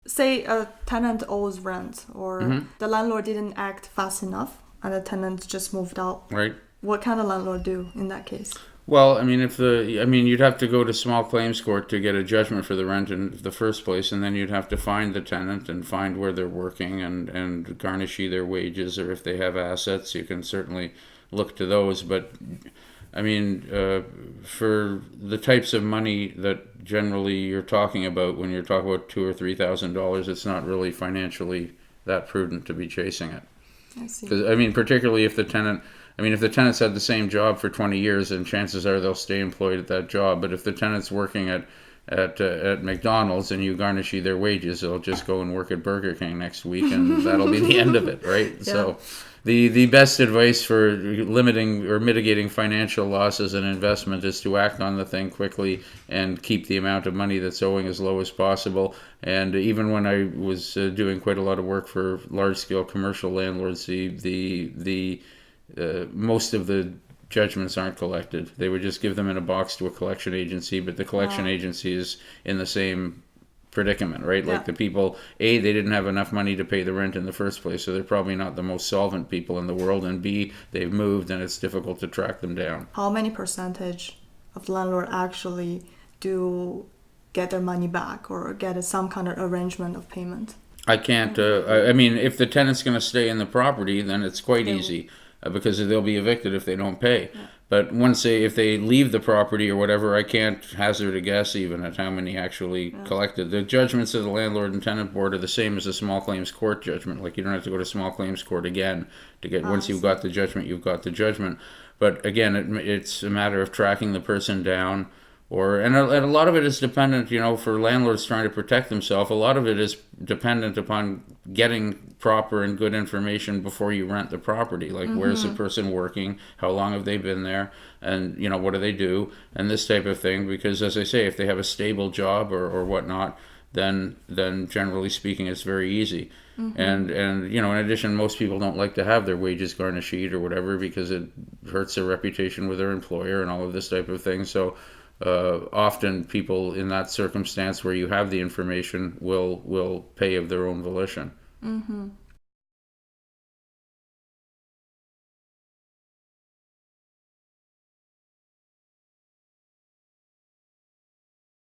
say a tenant owes rent, or Mm-hmm. the landlord didn't act fast enough and the tenant just moved out. Right. What can the landlord do in that case? Well, I mean, you'd have to go to small claims court to get a judgment for the rent in the first place, and then you'd have to find the tenant and find where they're working and garnish their wages, or if they have assets, you can certainly look to those. But I mean, for the types of money that generally you're talking about when you're talking about $2,000 or $3,000, it's not really financially that prudent to be chasing it. I see. Because I mean, particularly if the tenant's had the same job for 20 years, and chances are they'll stay employed at that job. But if the tenant's working at McDonald's and you garnish their wages, they'll just go and work at Burger King next week, and that'll be the end of it, right? Yeah. So, the best advice for limiting or mitigating financial losses in investment is to act on the thing quickly and keep the amount of money that's owing as low as possible. And even when I was doing quite a lot of work for large-scale commercial landlords, the most of the judgments aren't collected. They would just give them in a box to a collection agency, but the collection agency is in the same predicament, right? Yeah. Like the people, A, they didn't have enough money to pay the rent in the first place, so they're probably not the most solvent people in the world, and B, they've moved and it's difficult to track them down. How many percentage of the landlord actually do get their money back or get some kind of arrangement of payment? I can't, I mean, if the tenant's going to stay in the property, then it's quite They will. easy. Because they'll be evicted if they don't pay. Yeah. But if they leave the property or whatever, I can't hazard a guess even at how many actually collected. The judgments of the landlord and tenant board are the same as a small claims court judgment. Like, you don't have to go to small claims court again to get. Once you've got the judgment, you've got the judgment. But again, it's a matter of tracking the person down. And a lot of it is dependent, for landlords trying to protect themselves. A lot of it is dependent upon getting proper and good information before you rent the property. Like, where's the person working? How long have they been there? And, what do they do? And this type of thing. Because, as I say, if they have a stable job or whatnot, then generally speaking, it's very easy. And in addition, most people don't like to have their wages garnished or whatever because it hurts their reputation with their employer and all of this type of thing. So often people in that circumstance where you have the information will pay of their own volition.